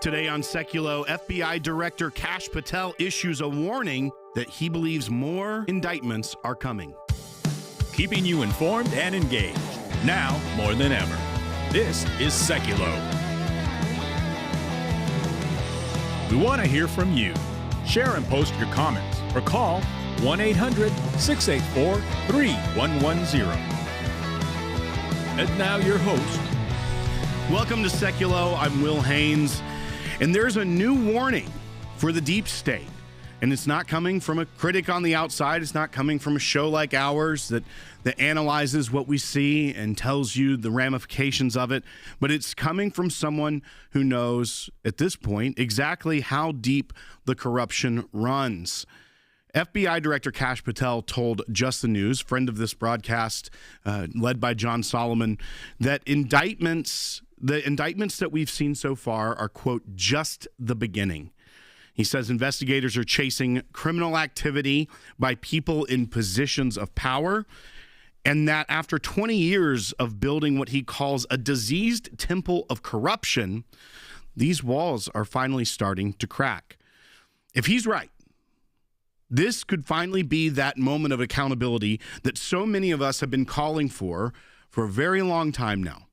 Today on Sekulow, FBI Director Kash Patel issues a warning that he believes more indictments are coming. Keeping you informed and engaged, now more than ever. This is Sekulow. We want to hear from you. Share and post your comments or call 1-800-684-3110. And now your host. Welcome to Sekulow. I'm Will Haynes. And there's a new warning for the deep state. And it's not coming from a critic on the outside. It's not coming from a show like ours that analyzes what we see and tells you the ramifications of it. But it's coming from someone who knows, at this point, exactly how deep the corruption runs. FBI Director Kash Patel told Just the News, friend of this broadcast, led by John Solomon, that the indictments that we've seen so far are, quote, just the beginning. He says investigators are chasing criminal activity by people in positions of power, and that after 20 years of building what he calls a diseased temple of corruption, these walls are finally starting to crack. If he's right, this could finally be that moment of accountability that so many of us have been calling for a very long time now.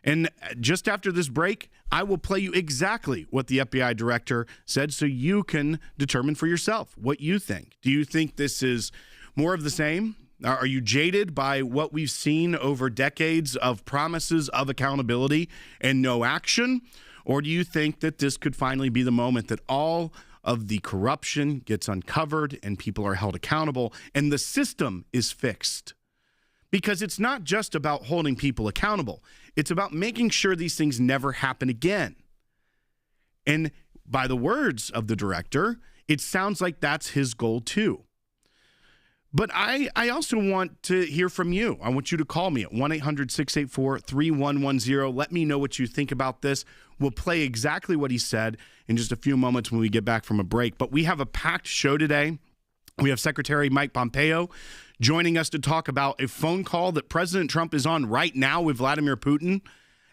And just after this break, I will play you exactly what the FBI director said so you can determine for yourself what you think. Do you think this is more of the same? Are you jaded by what we've seen over decades of promises of accountability and no action? Or do you think that this could finally be the moment that all of the corruption gets uncovered and people are held accountable and the system is fixed? Because it's not just about holding people accountable. It's about making sure these things never happen again. And by the words of the director, it sounds like that's his goal too. But I also want to hear from you. I want you to call me at 1-800-684-3110. Let me know what you think about this. We'll play exactly what he said in just a few moments when we get back from a break. But we have a packed show today. We have Secretary Mike Pompeo joining us to talk about a phone call that President Trump is on right now with Vladimir Putin.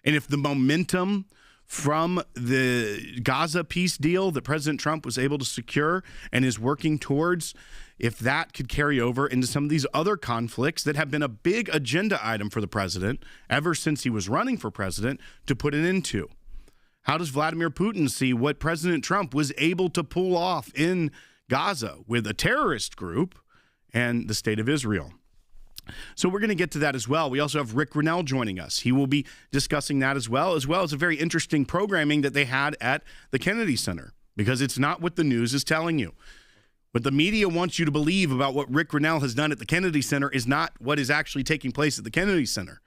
And if the momentum from the Gaza peace deal that President Trump was able to secure and is working towards, if that could carry over into some of these other conflicts that have been a big agenda item for the president ever since he was running for president to put an end to. How does Vladimir Putin see what President Trump was able to pull off in Gaza with a terrorist group and the state of Israel? So we're going to get to that as well. We also have Rick Grinnell joining us. He will be discussing that as well as a very interesting programming that they had at the Kennedy Center, because it's not what the news is telling you. What the media wants you to believe about what Rick Grinnell has done at the Kennedy Center is not what is actually taking place at the Kennedy Center.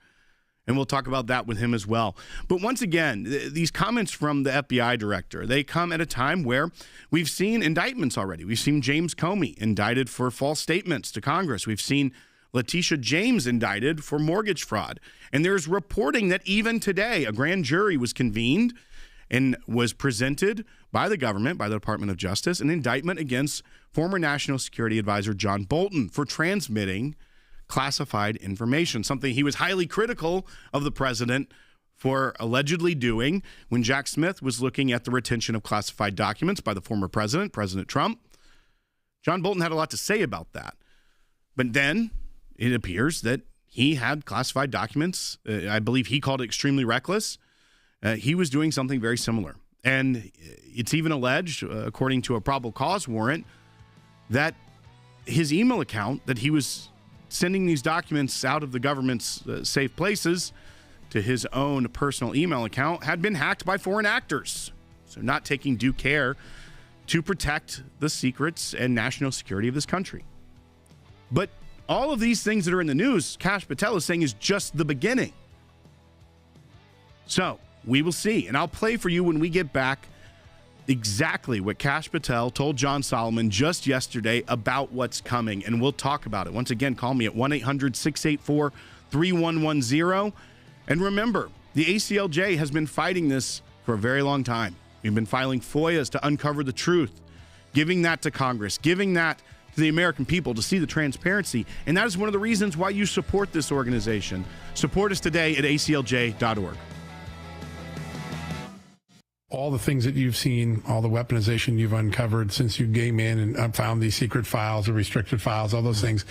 And we'll talk about that with him as well. But once again, these comments from the FBI director, they come at a time where we've seen indictments already. We've seen James Comey indicted for false statements to Congress. We've seen Letitia James indicted for mortgage fraud. And there's reporting that even today, a grand jury was convened and was presented by the government, by the Department of Justice, an indictment against former National Security Advisor John Bolton for transmitting classified information, something he was highly critical of the president for allegedly doing when Jack Smith was looking at the retention of classified documents by the former president, President Trump. John Bolton had a lot to say about that. But then it appears that he had classified documents. I believe he called it extremely reckless. He was doing something very similar. And it's even alleged, according to a probable cause warrant, that his email account that he was sending these documents out of the government's safe places to his own personal email account had been hacked by foreign actors. So not taking due care to protect the secrets and national security of this country. But all of these things that are in the news, Kash Patel is saying, is just the beginning. So we will see. And I'll play for you when we get back exactly what Kash Patel told John Solomon just yesterday about what's coming, and we'll talk about it. Once again, call me at 1-800-684-3110. And remember, the ACLJ has been fighting this for a very long time. We've been filing FOIAs to uncover the truth, giving that to Congress, giving that to the American people to see the transparency. And that is one of the reasons why you support this organization. Support us today at aclj.org. all the things that you've seen, all the weaponization you've uncovered since you came in and found these secret files or restricted files, all those things.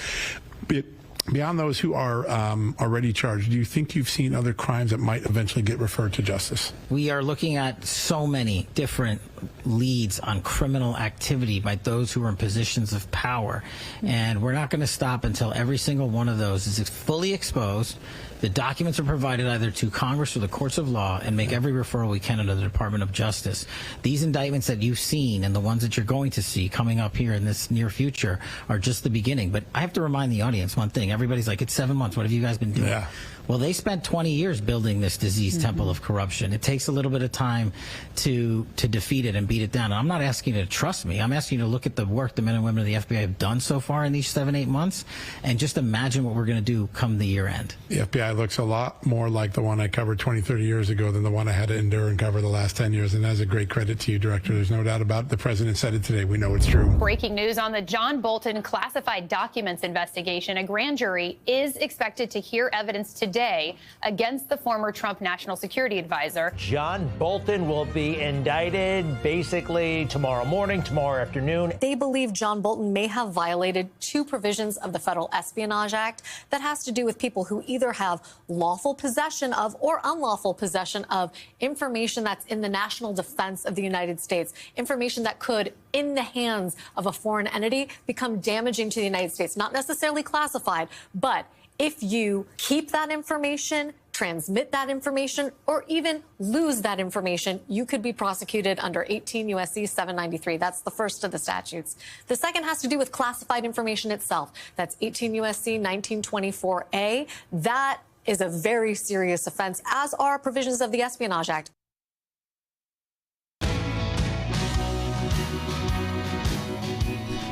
Beyond those who are already charged, do you think you've seen other crimes that might eventually get referred to justice? We are looking at so many different leads on criminal activity by those who are in positions of power. And we're not going to stop until every single one of those is fully exposed. The documents are provided either to Congress or the courts of law, and make every referral we can to the Department of Justice. These indictments that you've seen and the ones that you're going to see coming up here in this near future are just the beginning. But I have to remind the audience one thing. Everybody's like, it's 7 months. What have you guys been doing? Yeah. Well, they spent 20 years building this diseased temple of corruption. It takes a little bit of time to defeat it and beat it down. And I'm not asking you to trust me. I'm asking you to look at the work the men and women of the FBI have done so far in these 7-8 months and just imagine what we're going to do come the year end. The FBI looks a lot more like the one I covered 20, 30 years ago than the one I had to endure and cover the last 10 years. And that's a great credit to you, Director. There's no doubt about it. The president said it today. We know it's true. Breaking news on the John Bolton classified documents investigation. A grand jury is expected to hear evidence today against the former Trump national security advisor. John Bolton will be indicted basically tomorrow morning, tomorrow afternoon. They believe John Bolton may have violated 2 provisions of the Federal Espionage Act that has to do with people who either have lawful possession of or unlawful possession of information that's in the national defense of the United States, information that could, in the hands of a foreign entity, become damaging to the United States, not necessarily classified, but if you keep that information, transmit that information, or even lose that information, you could be prosecuted under 18 U.S.C. 793. That's the first of the statutes. The second has to do with classified information itself. That's 18 U.S.C. 1924A. That is a very serious offense, as are provisions of the Espionage Act.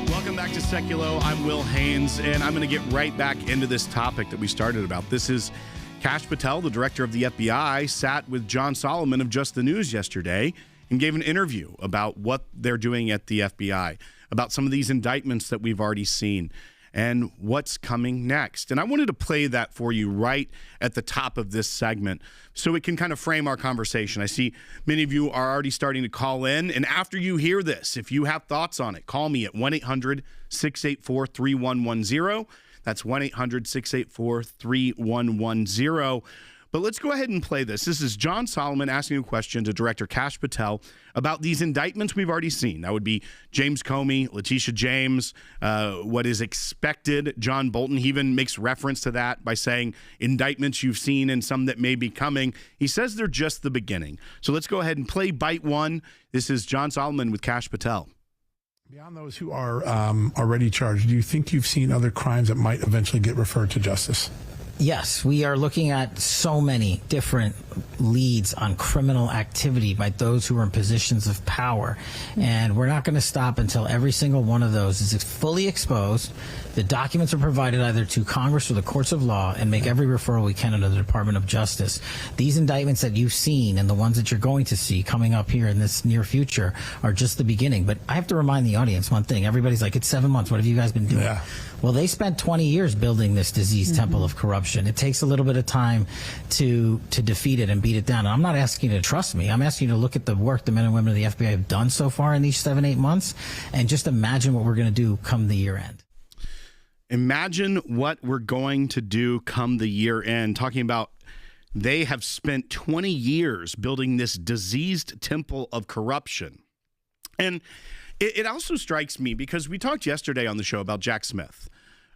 Welcome back to Sekulow. I'm Will Haynes, and I'm going to get right back into this topic that we started about. This is Kash Patel, the director of the FBI, sat with John Solomon of Just the News yesterday and gave an interview about what they're doing at the FBI, about some of these indictments that we've already seen, and what's coming next. And I wanted to play that for you right at the top of this segment so it can kind of frame our conversation. I see many of you are already starting to call in. And after you hear this, if you have thoughts on it, call me at 1-800-684-3110. That's 1-800-684-3110. But let's go ahead and play this. This is John Solomon asking a question to Director Kash Patel about these indictments we've already seen. That would be James Comey, Letitia James, what is expected, John Bolton. He even makes reference to that by saying indictments you've seen and some that may be coming. He says they're just the beginning. So let's go ahead and play bite one. This is John Solomon with Kash Patel. Beyond those who are already charged, do you think you've seen other crimes that might eventually get referred to justice? Yes, we are looking at so many different leads on criminal activity by those who are in positions of power. And we're not going to stop until every single one of those is fully exposed. The documents are provided either to Congress or the courts of law, and make every referral we can to the Department of Justice. These indictments that you've seen and the ones that you're going to see coming up here in this near future are just the beginning. But I have to remind the audience one thing. Everybody's like, it's 7 months. What have you guys been doing? Yeah. Well, they spent 20 years building this diseased temple of corruption. It takes a little bit of time to defeat it and beat it down. And I'm not asking you to trust me. I'm asking you to look at the work the men and women of the FBI have done so far in these 7-8 months and just imagine what we're going to do come the year end. Imagine what we're going to do come the year end, talking about they have spent 20 years building this diseased temple of corruption. And it also strikes me because we talked yesterday on the show about Jack Smith,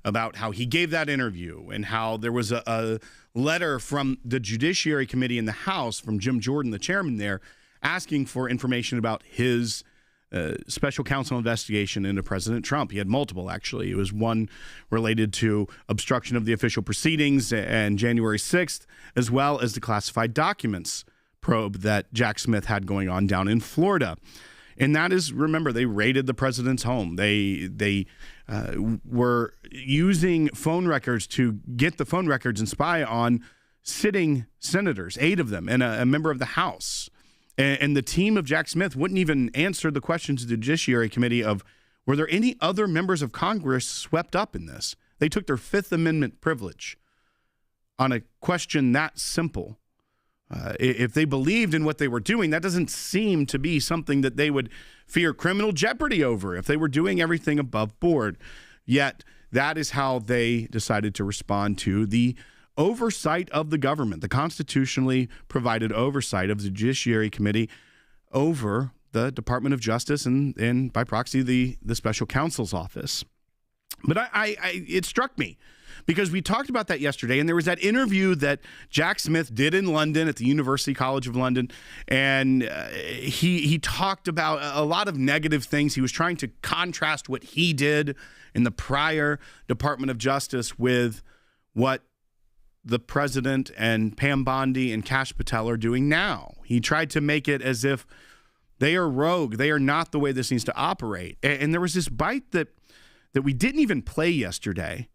about how he gave that interview and how there was a letter from the Judiciary Committee in the House from Jim Jordan, the chairman there, asking for information about his special counsel investigation into President Trump. He had multiple, actually. It was one related to obstruction of the official proceedings and January 6th, as well as the classified documents probe that Jack Smith had going on down in Florida. And that is, remember, they raided the president's home. They were using phone records to get the phone records and spy on sitting senators, 8 of them, and a member of the House. And the team of Jack Smith wouldn't even answer the questions of the Judiciary Committee of, were there any other members of Congress swept up in this? They took their Fifth Amendment privilege on a question that simple If they believed in what they were doing, that doesn't seem to be something that they would fear criminal jeopardy over if they were doing everything above board. Yet that is how they decided to respond to the oversight of the government, the constitutionally provided oversight of the Judiciary Committee over the Department of Justice and by proxy, the special counsel's office. But it struck me because we talked about that yesterday, and there was that interview that Jack Smith did in London at the University College of London, and he talked about a lot of negative things. He was trying to contrast what he did in the prior Department of Justice with what the president and Pam Bondi and Kash Patel are doing now. He tried to make it as if they are rogue. They are not the way this needs to operate. And there was this bite that we didn't even play yesterday,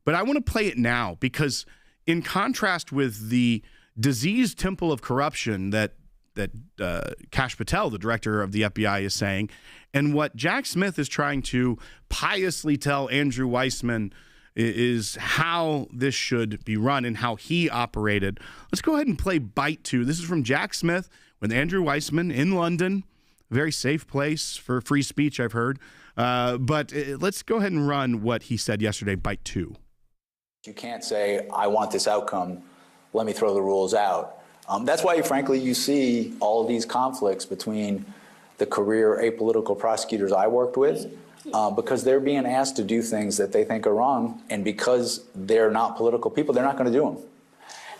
but I want to play it now because in contrast with the diseased temple of corruption that Kash Patel, the director of the FBI, is saying, and what Jack Smith is trying to piously tell Andrew Weissman is how this should be run and how he operated. Let's go ahead and play bite 2. This is from Jack Smith with Andrew Weissman in London. A very safe place for free speech, I've heard. But let's go ahead and run what he said yesterday, bite 2. You can't say, I want this outcome, let me throw the rules out. That's why, frankly, you see all of these conflicts between the career apolitical prosecutors I worked with, because they're being asked to do things that they think are wrong, and because they're not political people, they're not going to do them.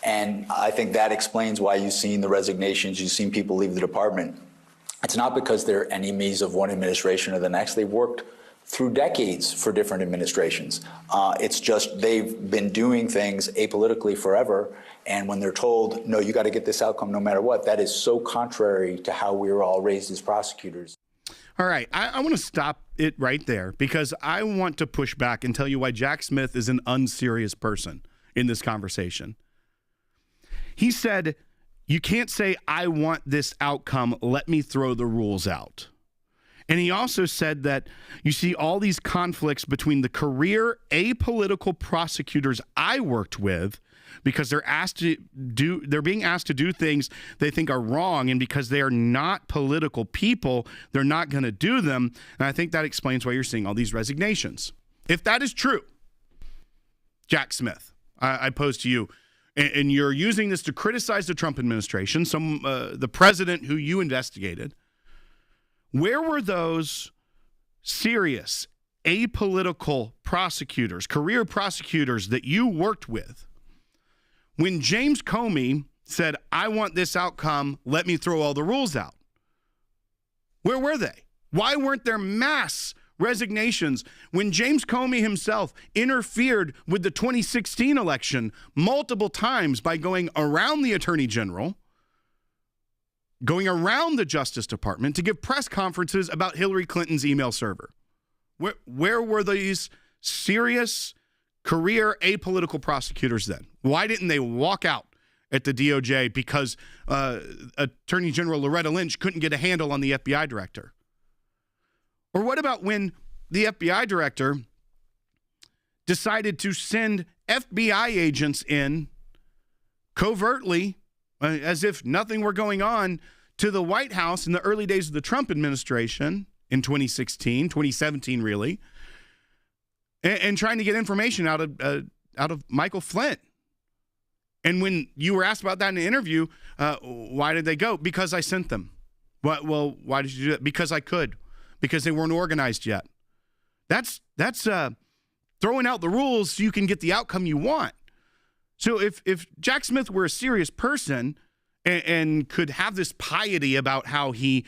And I think that explains why you've seen the resignations, you've seen people leave the department. It's not because they're enemies of one administration or the next. They've worked through decades for different administrations. It's just they've been doing things apolitically forever, and when they're told, no, you got to get this outcome no matter what, that is so contrary to how we were all raised as prosecutors. All right, I want to stop it right there because I want to push back and tell you why Jack Smith is an unserious person in this conversation. He said, you can't say, I want this outcome, let me throw the rules out. And he also said that you see all these conflicts between the career apolitical prosecutors I worked with because they're being asked to do things they think are wrong, and because they are not political people, they're not going to do them. And I think that explains why you're seeing all these resignations. If that is true, Jack Smith, I pose to you, and you're using this to criticize the Trump administration, the president who you investigated, where were those serious apolitical prosecutors, career prosecutors that you worked with, when James Comey said, I want this outcome, let me throw all the rules out? Where were they? Why weren't there mass resignations when James Comey himself interfered with the 2016 election multiple times by going around the Attorney General, going around the Justice Department to give press conferences about Hillary Clinton's email server? Where were these serious career apolitical prosecutors then? Why didn't they walk out at the DOJ because Attorney General Loretta Lynch couldn't get a handle on the FBI director? Or what about when the FBI director decided to send FBI agents in covertly, as if nothing were going on, to the White House in the early days of the Trump administration in 2016, 2017 really, and trying to get information out of Michael Flynn? And when you were asked about that in the interview, why did they go? Because I sent them. Well, why did you do that? Because I could. Because they weren't organized yet. That's throwing out the rules so you can get the outcome you want. So if Jack Smith were a serious person and could have this piety about how he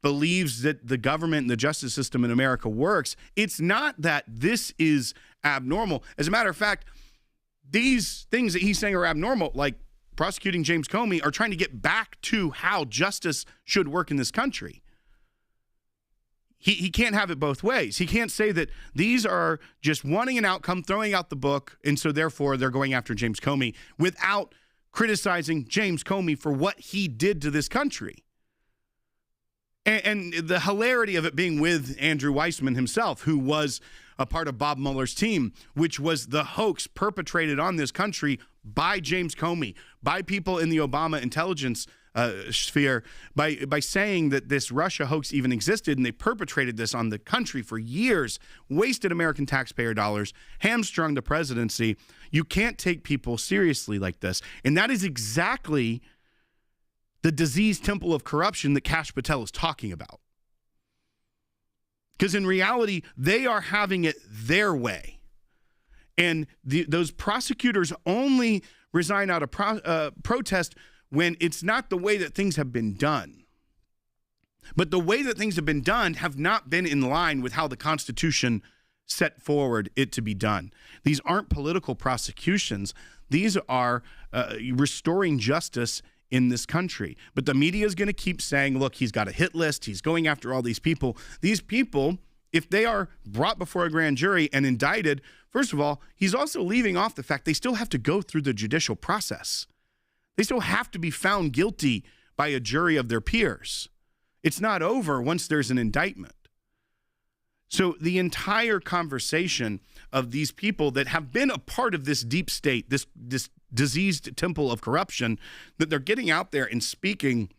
believes that the government and the justice system in America works, it's not that this is abnormal. As a matter of fact, these things that he's saying are abnormal, like prosecuting James Comey, are trying to get back to how justice should work in this country. He can't have it both ways. He can't say that these are just wanting an outcome, throwing out the book, and so therefore they're going after James Comey without criticizing James Comey for what he did to this country. And the hilarity of it being with Andrew Weissman himself, who was a part of Bob Mueller's team, which was the hoax perpetrated on this country by James Comey, by people in the Obama intelligence sphere, by saying that this Russia hoax even existed, and they perpetrated this on the country for years, wasted American taxpayer dollars, hamstrung the presidency. You can't take people seriously like this. And that is exactly the diseased temple of corruption that Kash Patel is talking about. Because in reality, they are having it their way. And those prosecutors only resign out of protest when it's not the way that things have been done. But the way that things have been done have not been in line with how the Constitution set forward it to be done. These aren't political prosecutions. These are restoring justice in this country. But the media is going to keep saying, look, he's got a hit list. He's going after all these people. These people, if they are brought before a grand jury and indicted, first of all, he's also leaving off the fact they still have to go through the judicial process. They still have to be found guilty by a jury of their peers. It's not over once there's an indictment. So the entire conversation of these people that have been a part of this deep state, this diseased temple of corruption, that they're getting out there and speaking,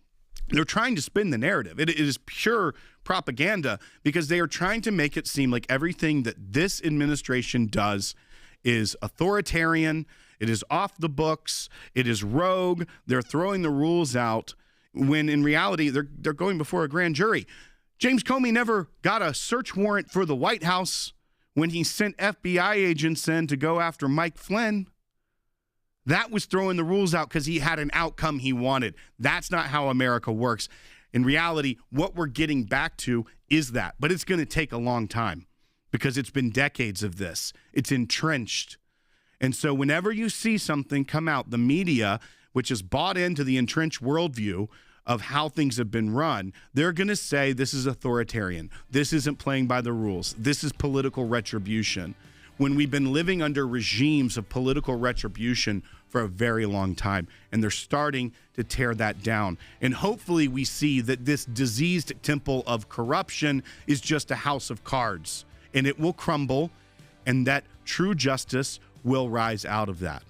they're trying to spin the narrative. It is pure propaganda because they are trying to make it seem like everything that this administration does is authoritarian, it is off the books, it is rogue, they're throwing the rules out, when in reality they're going before a grand jury. James Comey never got a search warrant for the White House when he sent FBI agents in to go after Mike Flynn. That was throwing the rules out because he had an outcome he wanted. That's not how America works. In reality, what we're getting back to is that. But it's going to take a long time because it's been decades of this. It's entrenched. And so whenever you see something come out, the media, which is bought into the entrenched worldview of how things have been run, they're going to say this is authoritarian. This isn't playing by the rules. This is political retribution. When we've been living under regimes of political retribution for a very long time, and they're starting to tear that down. And hopefully we see that this diseased temple of corruption is just a house of cards, and it will crumble, and that true justice will rise out of that.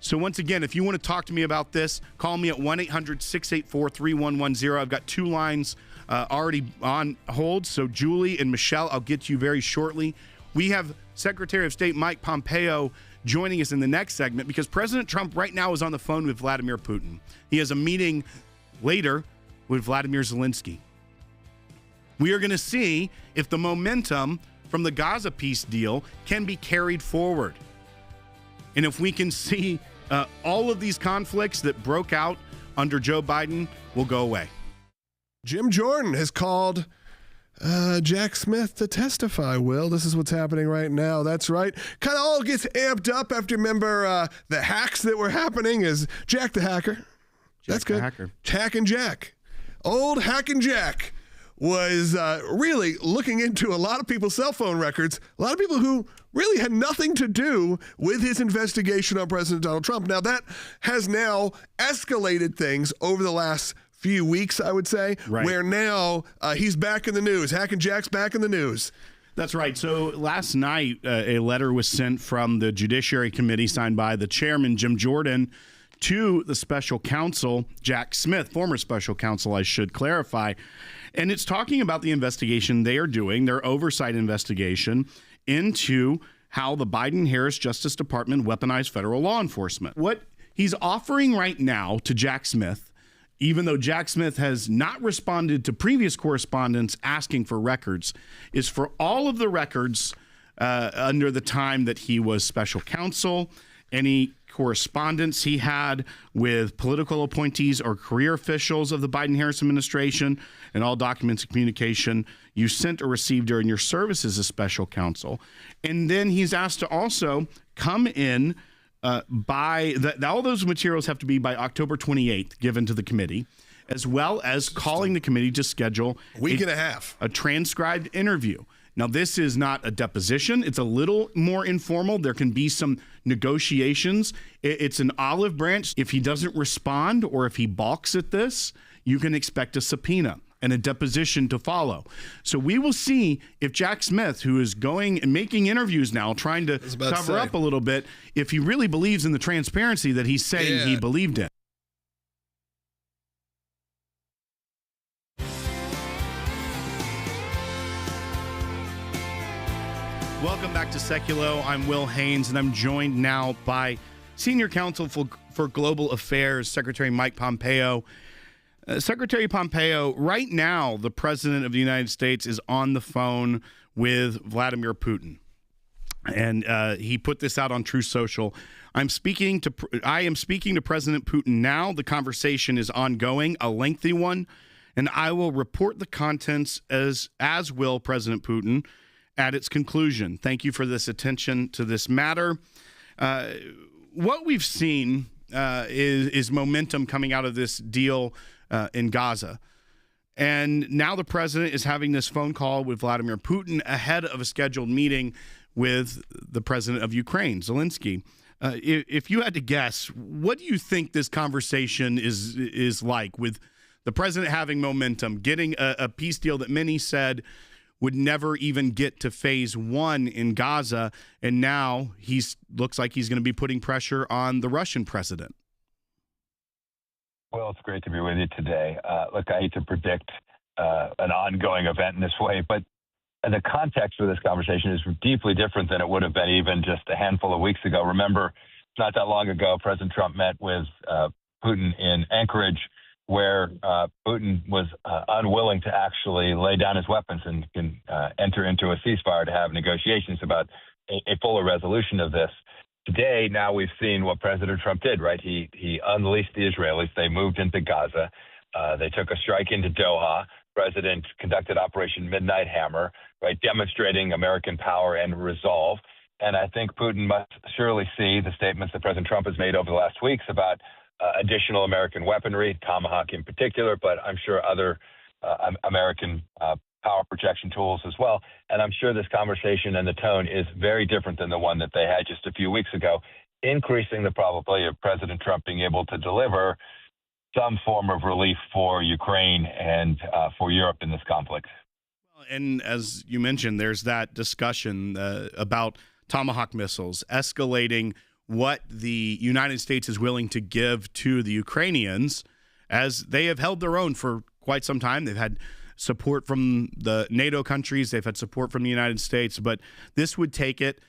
So once again, if you want to talk to me about this, call me at 1-800-684-3110. I've got two lines already on hold. So Julie and Michelle, I'll get to you very shortly. We have Secretary of State Mike Pompeo joining us in the next segment because President Trump right now is on the phone with Vladimir Putin. He has a meeting later with Vladimir Zelensky. We are going to see if the momentum from the Gaza peace deal can be carried forward. And if we can see all of these conflicts that broke out under Joe Biden will go away. Jim Jordan has called Jack Smith to testify, Will. This is what's happening right now. That's right. Kind of all gets amped up after, remember, the hacks that were happening is Jack the Hacker. That's good. Hacking Jack. Old Hacking Jack was really looking into a lot of people's cell phone records, a lot of people who really had nothing to do with his investigation on President Donald Trump. Now, that has now escalated things over the last few weeks, I would say, where now he's back in the news. Hacking Jack's back in the news. That's right. So last night, a letter was sent from the Judiciary Committee signed by the chairman, Jim Jordan, to the special counsel, Jack Smith, former special counsel, I should clarify. And it's talking about the investigation they are doing, their oversight investigation into how the Biden-Harris Justice Department weaponized federal law enforcement. What he's offering right now to Jack Smith, even though Jack Smith has not responded to previous correspondence asking for records, is for all of the records under the time that he was special counsel, any correspondence he had with political appointees or career officials of the Biden-Harris administration, and all documents and communication you sent or received during your service as a special counsel. And then he's asked to also come in all those materials have to be by October 28th given to the committee, as well as calling the committee to schedule a week and a half, a transcribed interview. Now, this is not a deposition. It's a little more informal. There can be some negotiations. It's an olive branch. If he doesn't respond or if he balks at this, you can expect a subpoena. and a deposition to follow. So we will see if Jack Smith, who is going and making interviews now, trying to cover up a little bit, if he really believes in the transparency that he's saying he believed in. Welcome back to Sekulow. I'm Will Haynes, and I'm joined now by Senior Counsel for Global Affairs, Secretary Mike Pompeo. Secretary Pompeo, right now, the President of the United States is on the phone with Vladimir Putin. And he put this out on Truth Social. I am speaking to President Putin now. The conversation is ongoing, a lengthy one, and I will report the contents as will President Putin at its conclusion. Thank you for this attention to this matter. What we've seen is momentum coming out of this deal in Gaza. And now the president is having this phone call with Vladimir Putin ahead of a scheduled meeting with the president of Ukraine, Zelensky. If you had to guess, what do you think this conversation is like, with the president having momentum, getting a peace deal that many said would never even get to phase 1 in Gaza, and now looks like he's going to be putting pressure on the Russian president? Well, it's great to be with you today. Look, I hate to predict an ongoing event in this way, but the context for this conversation is deeply different than it would have been even just a handful of weeks ago. Remember, not that long ago, President Trump met with Putin in Anchorage, where Putin was unwilling to actually lay down his weapons and can enter into a ceasefire to have negotiations about a fuller resolution of this. Today, now we've seen what President Trump did, right? He unleashed the Israelis. They moved into Gaza. They took a strike into Doha. President conducted Operation Midnight Hammer, right, demonstrating American power and resolve. And I think Putin must surely see the statements that President Trump has made over the last weeks about additional American weaponry, Tomahawk in particular, but I'm sure other American power projection tools as well. And I'm sure this conversation and the tone is very different than the one that they had just a few weeks ago, increasing the probability of President Trump being able to deliver some form of relief for Ukraine and for Europe in this conflict. And as you mentioned, there's that discussion about Tomahawk missiles escalating what the United States is willing to give to the Ukrainians, as they have held their own for quite some time. They've had support from the NATO countries. They've had support from the United States. But this would take it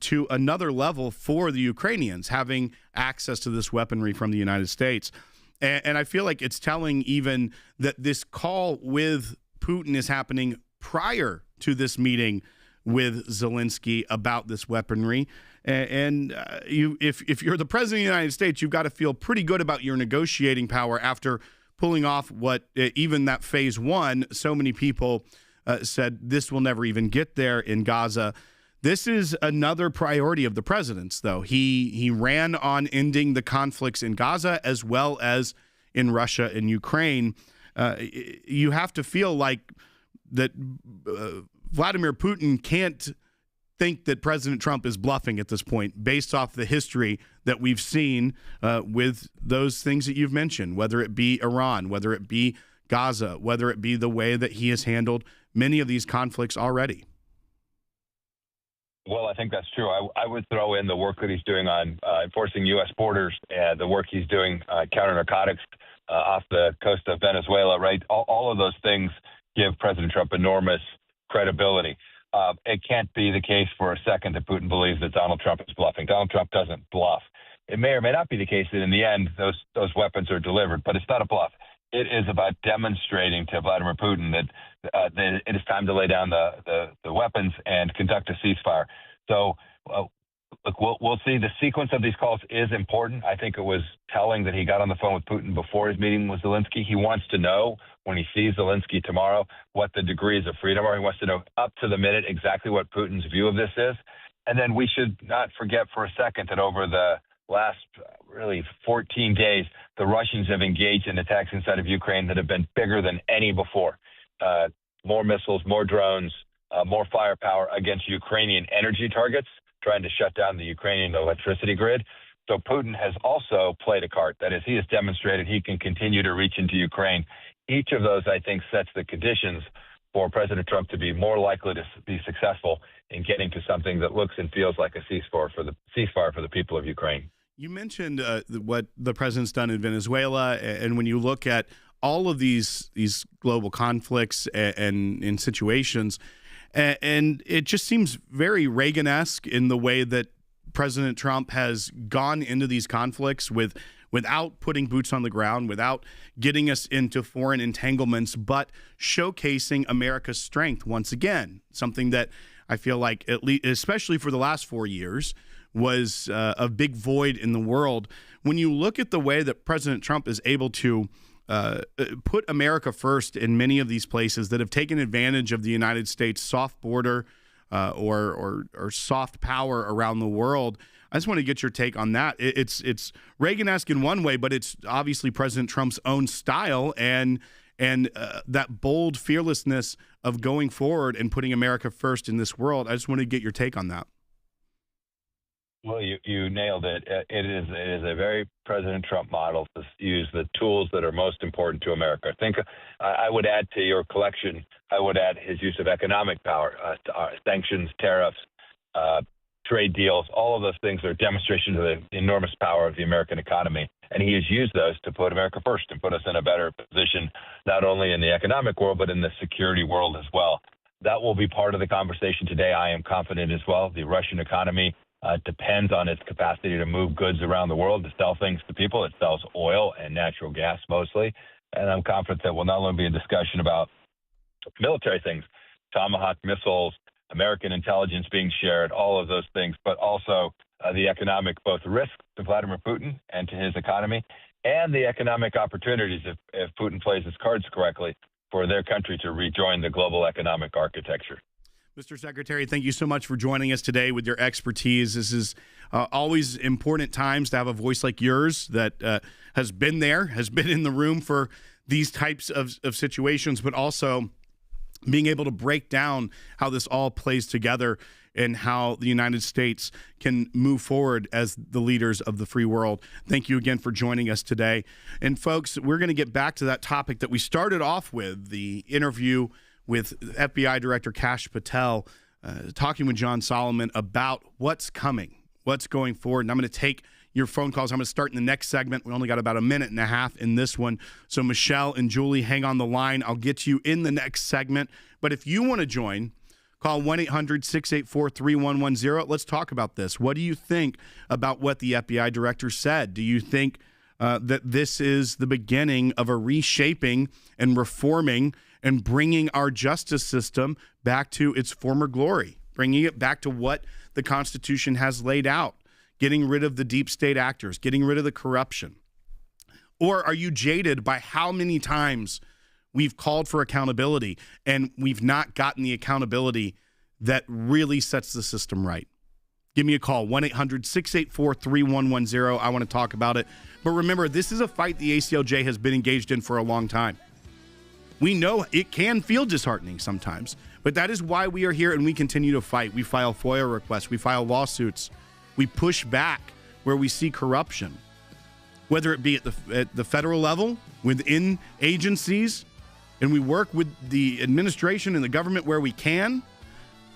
to another level for the Ukrainians, having access to this weaponry from the United States. And I feel like it's telling even that this call with Putin is happening prior to this meeting with Zelensky about this weaponry. And if you're the president of the United States, you've got to feel pretty good about your negotiating power after pulling off what even that phase 1, so many people said this will never even get there in Gaza. This is another priority of the president's, though. He ran on ending the conflicts in Gaza as well as in Russia and Ukraine. You have to feel like that Vladimir Putin can't think that President Trump is bluffing at this point, based off the history that we've seen with those things that you've mentioned, whether it be Iran, whether it be Gaza, whether it be the way that he has handled many of these conflicts already. Well, I think that's true. I would throw in the work that he's doing on enforcing U.S. borders, and the work he's doing counter narcotics off the coast of Venezuela, right? All of those things give President Trump enormous credibility. It can't be the case for a second that Putin believes that Donald Trump is bluffing. Donald Trump doesn't bluff. It may or may not be the case that in the end those weapons are delivered, but it's not a bluff. It is about demonstrating to Vladimir Putin that it is time to lay down the weapons and conduct a ceasefire. So, look, we'll see. The sequence of these calls is important. I think it was telling that he got on the phone with Putin before his meeting with Zelensky. He wants to know, when he sees Zelensky tomorrow, what the degrees of freedom are. He wants to know up to the minute exactly what Putin's view of this is. And then we should not forget for a second that over the last really 14 days, the Russians have engaged in attacks inside of Ukraine that have been bigger than any before. More missiles, more drones, more firepower against Ukrainian energy targets, trying to shut down the Ukrainian electricity grid. So Putin has also played a card. That is, he has demonstrated he can continue to reach into Ukraine Each of those, I think, sets the conditions for President Trump to be more likely to be successful in getting to something that looks and feels like a ceasefire for the people of Ukraine. You mentioned what the president's done in Venezuela, and when you look at all of these global conflicts and in situations, and it just seems very Reagan-esque in the way that President Trump has gone into these conflicts without putting boots on the ground, without getting us into foreign entanglements, but showcasing America's strength once again, something that I feel like, at least, especially for the last 4 years, was a big void in the world. When you look at the way that President Trump is able to put America first in many of these places that have taken advantage of the United States soft border or soft power around the world, I just want to get your take on that. It's Reagan-esque in one way, but it's obviously President Trump's own style and that bold fearlessness of going forward and putting America first in this world. I just want to get your take on that. Well, you nailed it. It is a very President Trump model to use the tools that are most important to America. I would add to your collection, I would add his use of economic power, sanctions, tariffs, trade deals. All of those things are demonstrations of the enormous power of the American economy. And he has used those to put America first and put us in a better position, not only in the economic world, but in the security world as well. That will be part of the conversation today. I am confident as well. The Russian economy depends on its capacity to move goods around the world, to sell things to people. It sells oil and natural gas mostly. And I'm confident that will not only be a discussion about military things, Tomahawk missiles, American intelligence being shared, all of those things, but also the economic both risk to Vladimir Putin and to his economy, and the economic opportunities if Putin plays his cards correctly for their country to rejoin the global economic architecture. Mr. Secretary, thank you so much for joining us today with your expertise. This is always important times to have a voice like yours that has been there, has been in the room for these types of situations, but also being able to break down how this all plays together and how the United States can move forward as the leaders of the free world. Thank you again for joining us today. And folks, we're going to get back to that topic that we started off with, the interview with FBI Director Kash Patel, talking with John Solomon about what's coming, what's going forward. And I'm going to take your phone calls. I'm going to start in the next segment. We only got about a minute and a half in this one. So Michelle and Julie, hang on the line. I'll get you in the next segment. But if you want to join, call 1-800-684-3110. Let's talk about this. What do you think about what the FBI director said? Do you think that this is the beginning of a reshaping and reforming and bringing our justice system back to its former glory, bringing it back to what the Constitution has laid out? Getting rid of the deep state actors, getting rid of the corruption? Or are you jaded by how many times we've called for accountability and we've not gotten the accountability that really sets the system right? Give me a call, 1-800-684-3110. I want to talk about it. But remember, this is a fight the ACLJ has been engaged in for a long time. We know it can feel disheartening sometimes, but that is why we are here and we continue to fight. We file FOIA requests, we file lawsuits. We push back where we see corruption, whether it be at the federal level, within agencies, and we work with the administration and the government where we can,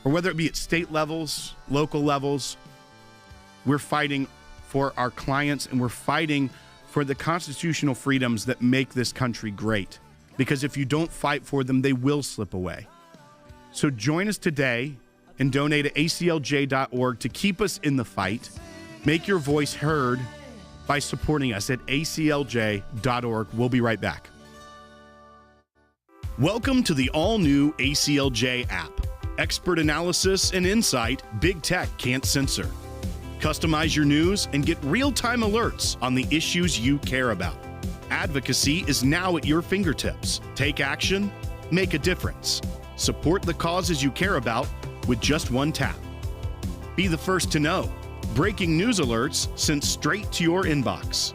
or whether it be at state levels, local levels. We're fighting for our clients and we're fighting for the constitutional freedoms that make this country great. Because if you don't fight for them, they will slip away. So join us today and donate at aclj.org to keep us in the fight. Make your voice heard by supporting us at aclj.org. We'll be right back. Welcome to the all-new ACLJ app. Expert analysis and insight big tech can't censor. Customize your news and get real-time alerts on the issues you care about. Advocacy is now at your fingertips. Take action, make a difference. Support the causes you care about with just one tap. Be the first to know. Breaking news alerts sent straight to your inbox.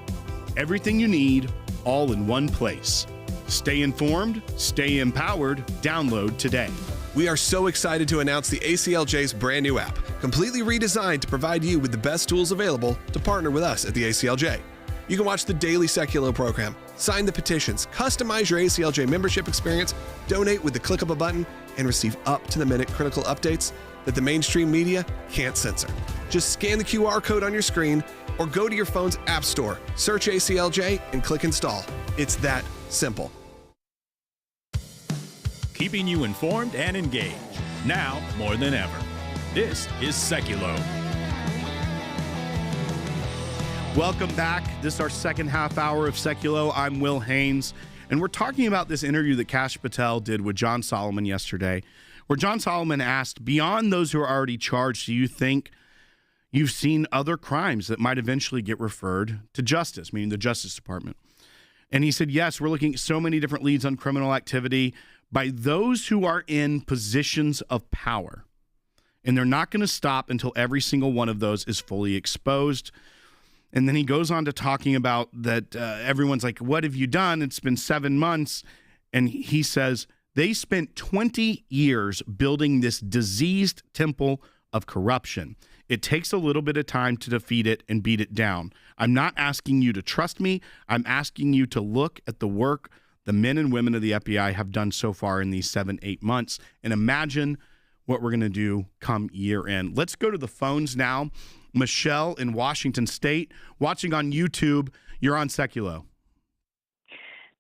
Everything you need, all in one place. Stay informed, stay empowered. Download today. We are so excited to announce the ACLJ's brand new app, completely redesigned to provide you with the best tools available to partner with us at the ACLJ. You can watch the daily Sekulow program, Sign the petitions, customize your ACLJ membership experience, donate with the click of a button, and receive up-to-the-minute critical updates that the mainstream media can't censor. Just scan the QR code on your screen or go to your phone's app store, search ACLJ, and click install. It's that simple. Keeping you informed and engaged, now more than ever. This is Sekulow. Welcome back. This is our second half hour of Sekulow. I'm Will Haynes, and we're talking about this interview that Kash Patel did with John Solomon yesterday, where John Solomon asked, beyond those who are already charged, do you think you've seen other crimes that might eventually get referred to justice, meaning the Justice Department? And he said, yes, we're looking at so many different leads on criminal activity by those who are in positions of power. And they're not going to stop until every single one of those is fully exposed. And then he goes on to talking about that everyone's like, what have you done? It's been 7 months. And he says, they spent 20 years building this diseased temple of corruption. It takes a little bit of time to defeat it and beat it down. I'm not asking you to trust me. I'm asking you to look at the work the men and women of the FBI have done so far in these 7-8 months and imagine what we're going to do come year end. Let's go to the phones now. Michelle in Washington State, watching on YouTube. You're on Sekulow.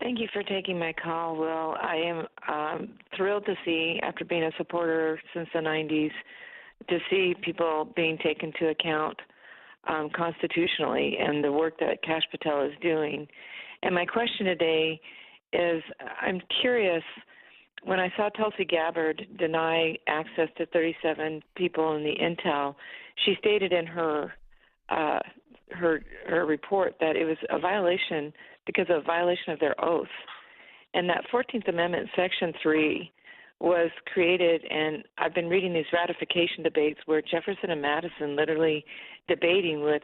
Thank you for taking my call, Will. I am thrilled to see, after being a supporter since the 90s, to see people being taken to account constitutionally and the work that Kash Patel is doing. And my question today is, I'm curious, when I saw Tulsi Gabbard deny access to 37 people in the intel, she stated in her report that it was a violation because of a violation of their oath. And that 14th Amendment, Section 3, was created, and I've been reading these ratification debates where Jefferson and Madison literally debating with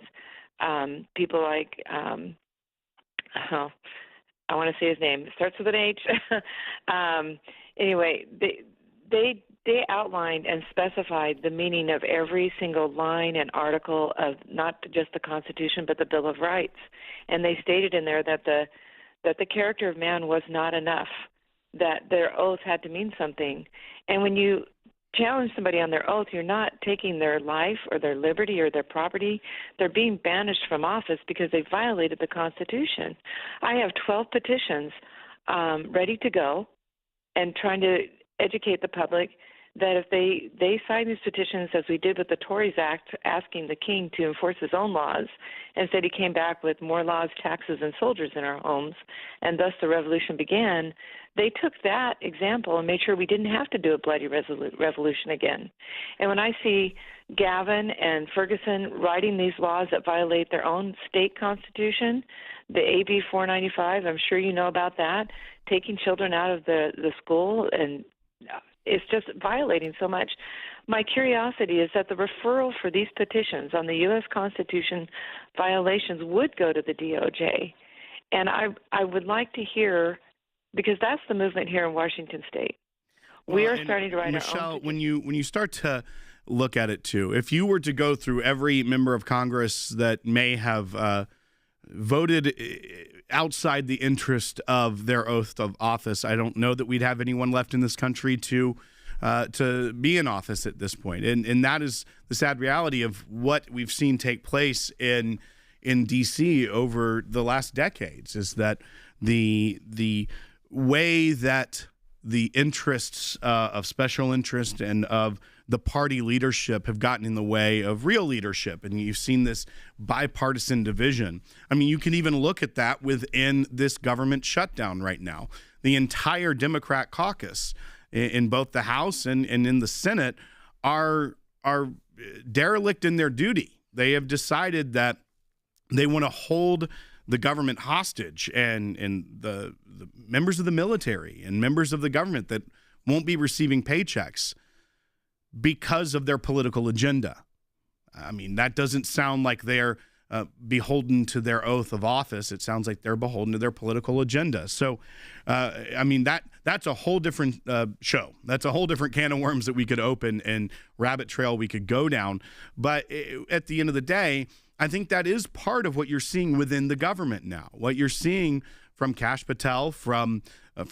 people like, I want to say his name. It starts with an H. Anyway, they outlined and specified the meaning of every single line and article of not just the Constitution but the Bill of Rights, and they stated in there that the character of man was not enough, that their oath had to mean something. And when you challenge somebody on their oath, you're not taking their life or their liberty or their property. They're being banished from office because they violated the Constitution. I have 12 petitions ready to go and trying to educate the public that if they sign these petitions, as we did with the Tories Act, asking the king to enforce his own laws, instead he came back with more laws, taxes, and soldiers in our homes, and thus the revolution began. They took that example and made sure we didn't have to do a bloody revolution again. And when I see Gavin and Ferguson writing these laws that violate their own state constitution, the AB 495, I'm sure you know about that, taking children out of the school, and it's just violating so much. My curiosity is that the referral for these petitions on the U.S. Constitution violations would go to the DOJ. And I would like to hear, because that's the movement here in Washington State. We are starting to write Michelle, our own. when you start to look at it too, if you were to go through every member of Congress that may have voted outside the interest of their oath of office, I don't know that we'd have anyone left in this country to be in office at this point. And that is the sad reality of what we've seen take place in D.C. over the last decades, is that the way that the interests of special interest and of the party leadership have gotten in the way of real leadership. And you've seen this bipartisan division. I mean, you can even look at that within this government shutdown right now. The entire Democrat caucus in both the House and in the Senate are derelict in their duty. They have decided that they want to hold the government hostage, and the members of the military and members of the government that won't be receiving paychecks because of their political agenda. I mean, that doesn't sound like they're beholden to their oath of office. It sounds like they're beholden to their political agenda. So, I mean, that's a whole different show. That's a whole different can of worms that we could open and rabbit trail we could go down. But at the end of the day, I think that is part of what you're seeing within the government now. What you're seeing from Kash Patel, from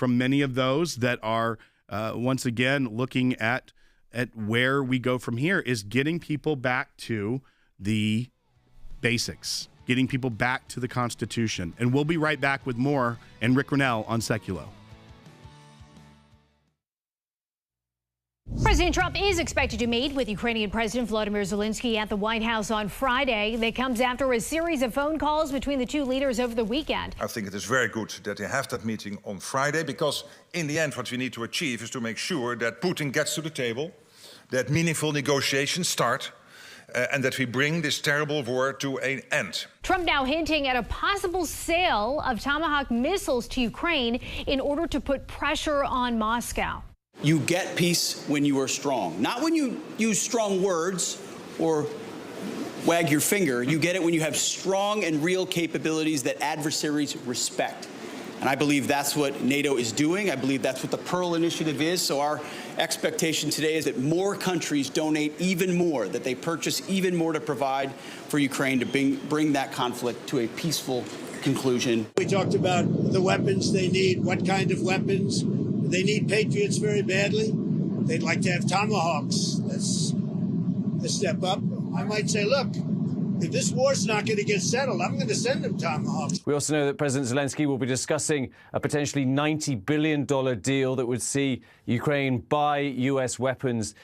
many of those that are once again looking at where we go from here, is getting people back to the basics, getting people back to the Constitution. And we'll be right back with more and Rick Grinnell on Sekulow. President Trump is expected to meet with Ukrainian President Volodymyr Zelensky at the White House on Friday. That comes after a series of phone calls between the two leaders over the weekend. I think it is very good that they have that meeting on Friday, because in the end what we need to achieve is to make sure that Putin gets to the table, that meaningful negotiations start, and that we bring this terrible war to an end. Trump now hinting at a possible sale of Tomahawk missiles to Ukraine in order to put pressure on Moscow. You get peace when you are strong, not when you use strong words or wag your finger. You get it when you have strong and real capabilities that adversaries respect. And I believe that's what NATO is doing. I believe that's what the Pearl Initiative is. So our expectation today is that more countries donate even more, that they purchase even more to provide for Ukraine to bring that conflict to a peaceful conclusion. We talked about the weapons they need, what kind of weapons. They need Patriots very badly. They'd like to have Tomahawks. That's a step up. I might say, look, if this war's not going to get settled, I'm going to send them Tomahawks. We also know that President Zelensky will be discussing a potentially $90 billion deal that would see Ukraine buy U.S. weapons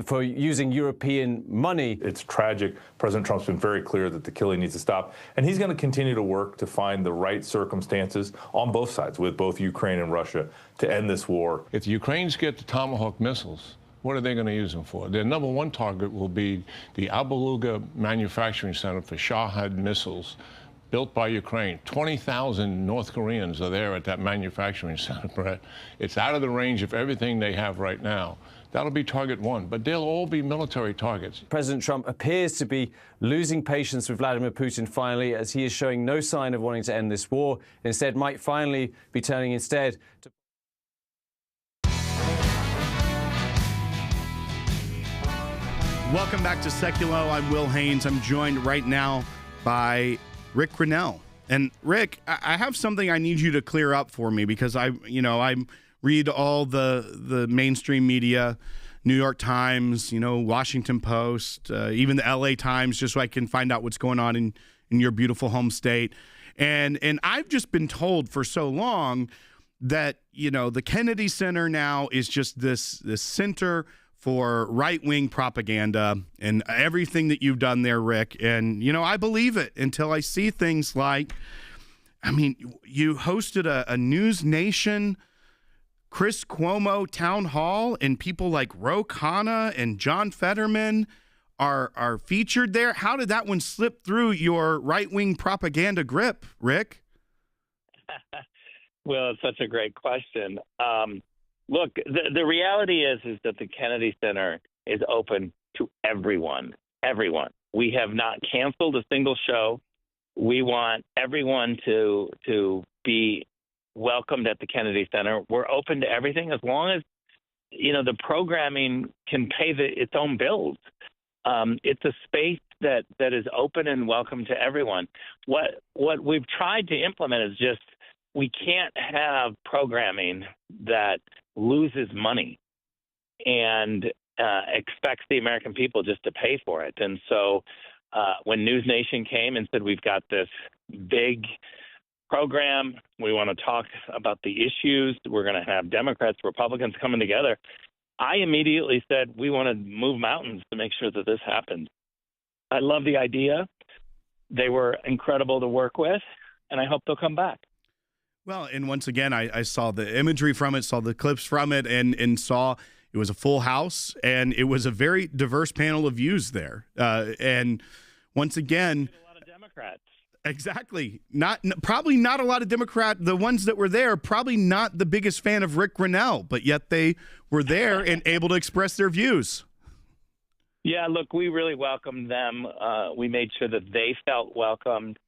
for using European money. It's tragic. President Trump's been very clear that the killing needs to stop, and he's going to continue to work to find the right circumstances on both sides, with both Ukraine and Russia, to end this war. If the Ukrainians get the Tomahawk missiles, what are they going to use them for? Their number one target will be the Albaluga Manufacturing Center for Shahed missiles, built by Ukraine. 20,000 North Koreans are there at that manufacturing center, Brett. It's out of the range of everything they have right now. That'll be target one, but they'll all be military targets. President Trump appears to be losing patience with Vladimir Putin finally, as he is showing no sign of wanting to end this war. Instead, might finally be turning instead to... Welcome back to Sekulow. I'm Will Haynes. I'm joined right now by Rick Grinnell. And Rick, I have something I need you to clear up for me, because I read all the mainstream media, New York Times, Washington Post, even the LA Times, just so I can find out what's going on in your beautiful home state. And I've just been told for so long that, the Kennedy Center now is just this center for right-wing propaganda and everything that you've done there, Rick. And, I believe it until I see things like, you hosted a News Nation Chris Cuomo town hall, and people like Ro Khanna and John Fetterman are featured there. How did that one slip through your right-wing propaganda grip, Rick? Well, it's such a great question. Look, the reality is that the Kennedy Center is open to everyone. Everyone. We have not canceled a single show. We want everyone to be welcomed at the Kennedy Center. We're open to everything as long as the programming can pay its own bills. It's a space that is open and welcome to everyone. What we've tried to implement is just, we can't have programming that loses money and expects the American people just to pay for it. And so when News Nation came and said, we've got this big program, we want to talk about the issues, we're going to have Democrats, Republicans coming together, I immediately said, we want to move mountains to make sure that this happens. I love the idea. They were incredible to work with, and I hope they'll come back. Well, and once again, I saw the imagery from it, saw the clips from it, and saw it was a full house, and it was a very diverse panel of views there. And once again, a lot of Democrats. Exactly. Probably not a lot of Democrat. The ones that were there, probably not the biggest fan of Rick Grinnell, but yet they were there and able to express their views. Yeah, look, we really welcomed them. We made sure that they felt welcomed.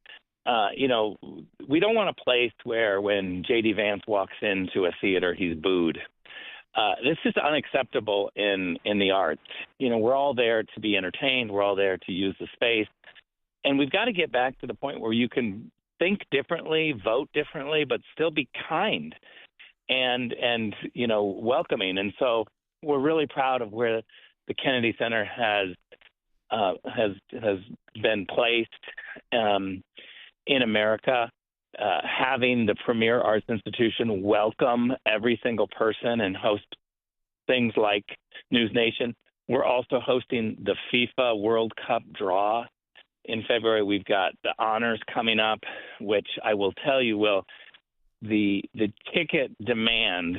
We don't want a place where when J.D. Vance walks into a theater, he's booed. This is unacceptable in the arts. We're all there to be entertained. We're all there to use the space. And we've got to get back to the point where you can think differently, vote differently, but still be kind and welcoming. And so we're really proud of where the Kennedy Center has been placed in America. Having the premier arts institution welcome every single person and host things like News Nation. We're also hosting the FIFA World Cup draw in February. We've got the honors coming up, which I will tell you, Will, the ticket demand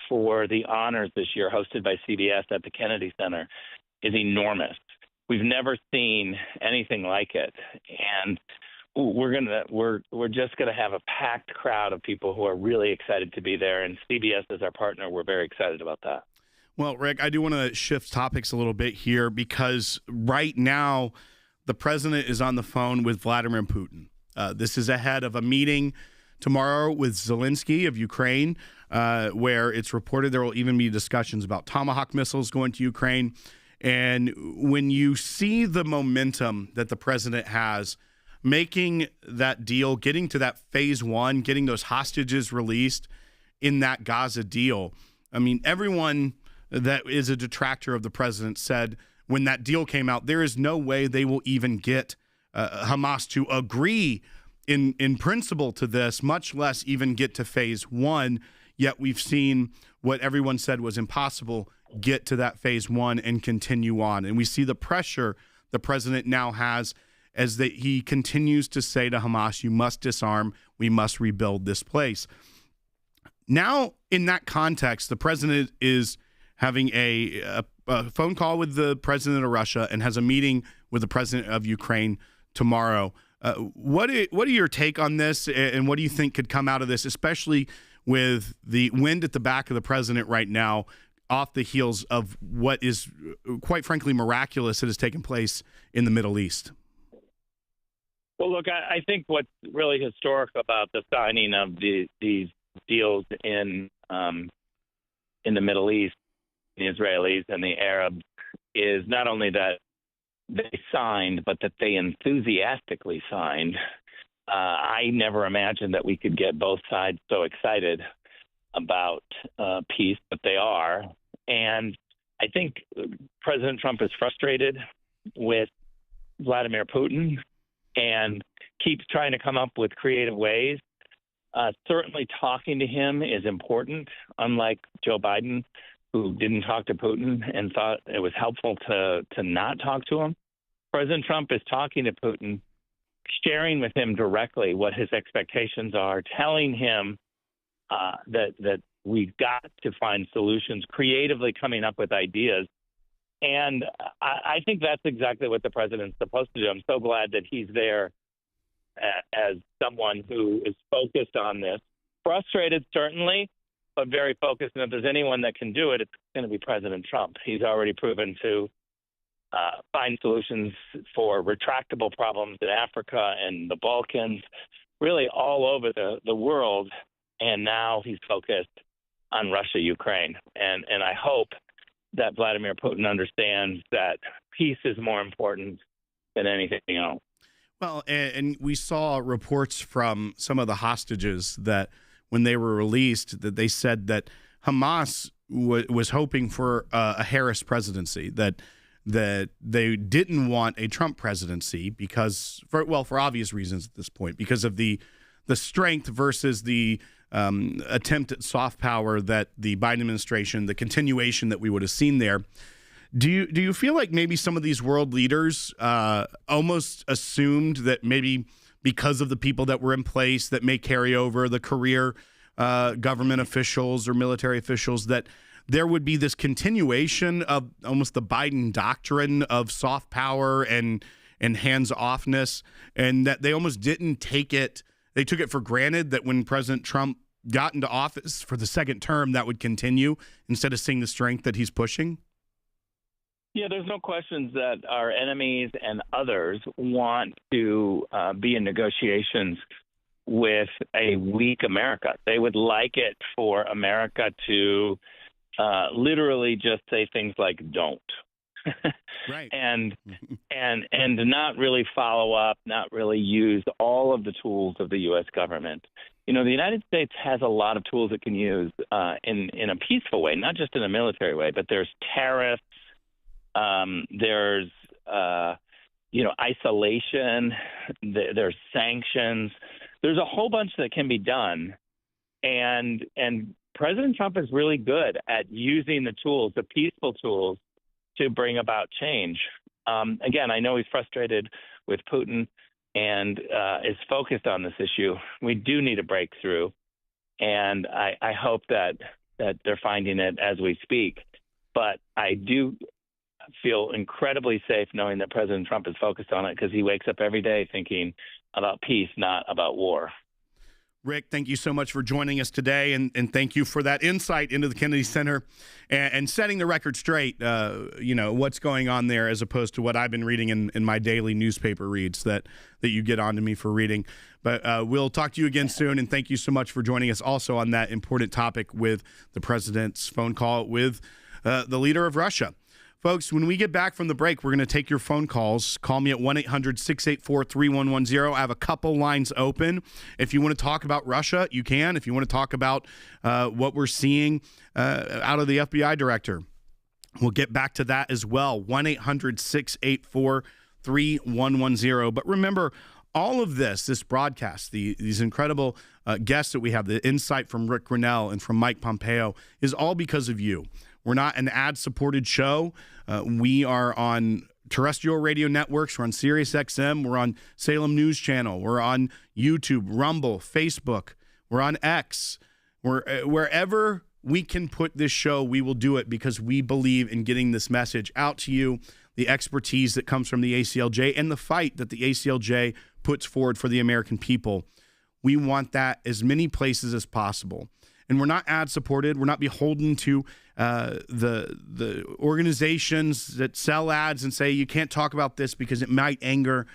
for the honors this year, hosted by CBS at the Kennedy Center, is enormous. We've never seen anything like it, and we're just gonna have a packed crowd of people who are really excited to be there. And CBS is our partner. We're very excited about that. Well, Rick, I do want to shift topics a little bit here because right now the president is on the phone with Vladimir Putin. This is ahead of a meeting tomorrow with Zelensky of Ukraine, where it's reported there will even be discussions about Tomahawk missiles going to Ukraine. And when you see the momentum that the president has, making that deal, getting to that phase one, getting those hostages released in that Gaza deal, I mean, everyone that is a detractor of the president said when that deal came out, there is no way they will even get Hamas to agree in principle to this, much less even get to phase one. Yet we've seen what everyone said was impossible, get to that phase one and continue on. And we see the pressure the president now has as he continues to say to Hamas, you must disarm, we must rebuild this place. Now, in that context, the president is having a phone call with the president of Russia and has a meeting with the president of Ukraine tomorrow. What are your take on this, and what do you think could come out of this, especially with the wind at the back of the president right now, off the heels of what is, quite frankly, miraculous that has taken place in the Middle East? Well, look, I think what's really historic about the signing of these deals in the Middle East, the Israelis and the Arabs, is not only that they signed, but that they enthusiastically signed. I never imagined that we could get both sides so excited about peace, but they are. And I think President Trump is frustrated with Vladimir Putin and keeps trying to come up with creative ways. Certainly talking to him is important, unlike Joe Biden, who didn't talk to Putin and thought it was helpful to not talk to him. President Trump is talking to Putin, sharing with him directly what his expectations are, telling him that we've got to find solutions, creatively coming up with ideas. And I think that's exactly what the president's supposed to do. I'm so glad that he's there as someone who is focused on this. Frustrated, certainly, but very focused. And if there's anyone that can do it, it's going to be President Trump. He's already proven to find solutions for retractable problems in Africa and the Balkans, really all over the world. And now he's focused on Russia, Ukraine. And I hope that Vladimir Putin understands that peace is more important than anything else. Well, and we saw reports from some of the hostages that when they were released, that they said that Hamas was hoping for a Harris presidency, that they didn't want a Trump presidency because, for obvious reasons at this point, because of the strength versus the attempt at soft power that the Biden administration, the continuation that we would have seen there. Do you feel like maybe some of these world leaders almost assumed that maybe because of the people that were in place that may carry over, the career government officials or military officials, that there would be this continuation of almost the Biden doctrine of soft power and hands-offness, and that they almost didn't take it. They took it for granted that when President Trump got into office for the second term, that would continue instead of seeing the strength that he's pushing? Yeah, there's no questions that our enemies and others want to be in negotiations with a weak America. They would like it for America to literally just say things like don't. Right. and to not really follow up, not really use all of the tools of the U.S. government. You know, the United States has a lot of tools it can use in a peaceful way, not just in a military way, but there's tariffs, there's isolation, there's sanctions. There's a whole bunch that can be done, and President Trump is really good at using the tools, the peaceful tools, to bring about change. Again, I know he's frustrated with Putin and is focused on this issue. We do need a breakthrough, and I hope that they're finding it as we speak. But I do feel incredibly safe knowing that President Trump is focused on it, because he wakes up every day thinking about peace, not about war. Rick, thank you so much for joining us today, and thank you for that insight into the Kennedy Center and setting the record straight, what's going on there, as opposed to what I've been reading in my daily newspaper reads that you get onto me for reading. But we'll talk to you again soon, and thank you so much for joining us also on that important topic with the president's phone call with the leader of Russia. Folks, when we get back from the break, we're going to take your phone calls. Call me at 1-800-684-3110. I have a couple lines open. If you want to talk about Russia, you can. If you want to talk about what we're seeing out of the FBI director, we'll get back to that as well. 1-800-684-3110. But remember, all of this broadcast, these incredible guests that we have, the insight from Rick Grinnell and from Mike Pompeo, is all because of you. We're not an ad-supported show. We are on terrestrial radio networks. We're on Sirius XM. We're on Salem News Channel. We're on YouTube, Rumble, Facebook. We're on X. Wherever we can put this show, we will do it, because we believe in getting this message out to you, the expertise that comes from the ACLJ and the fight that the ACLJ puts forward for the American people. We want that as many places as possible. And we're not ad-supported. We're not beholden to the organizations that sell ads and say you can't talk about this because it might anger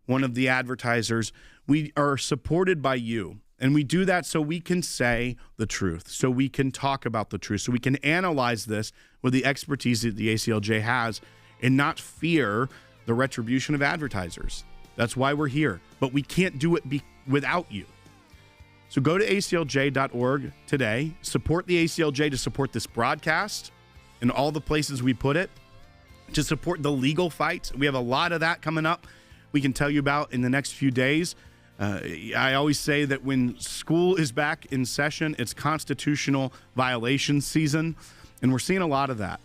one of the advertisers. We are supported by you, and we do that so we can say the truth, so we can talk about the truth, so we can analyze this with the expertise that the ACLJ has and not fear the retribution of advertisers. That's why we're here. But we can't do it without you. So go to aclj.org today, support the ACLJ to support this broadcast and all the places we put it, to support the legal fight. We have a lot of that coming up we can tell you about in the next few days. I always say that when school is back in session, it's constitutional violation season, and we're seeing a lot of that.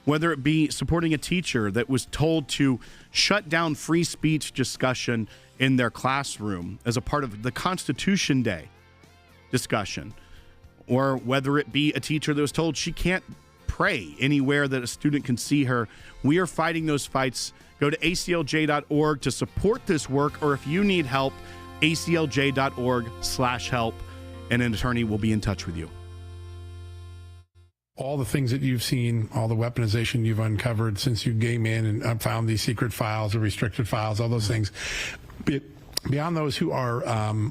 Whether it be supporting a teacher that was told to shut down free speech discussion in their classroom as a part of the Constitution Day discussion, or whether it be a teacher that was told she can't pray anywhere that a student can see her. We are fighting those fights. Go to aclj.org to support this work, or if you need help, aclj.org/help, and an attorney will be in touch with you. All the things that you've seen, all the weaponization you've uncovered since you came in and found these secret files or restricted files, all those things. Beyond those who are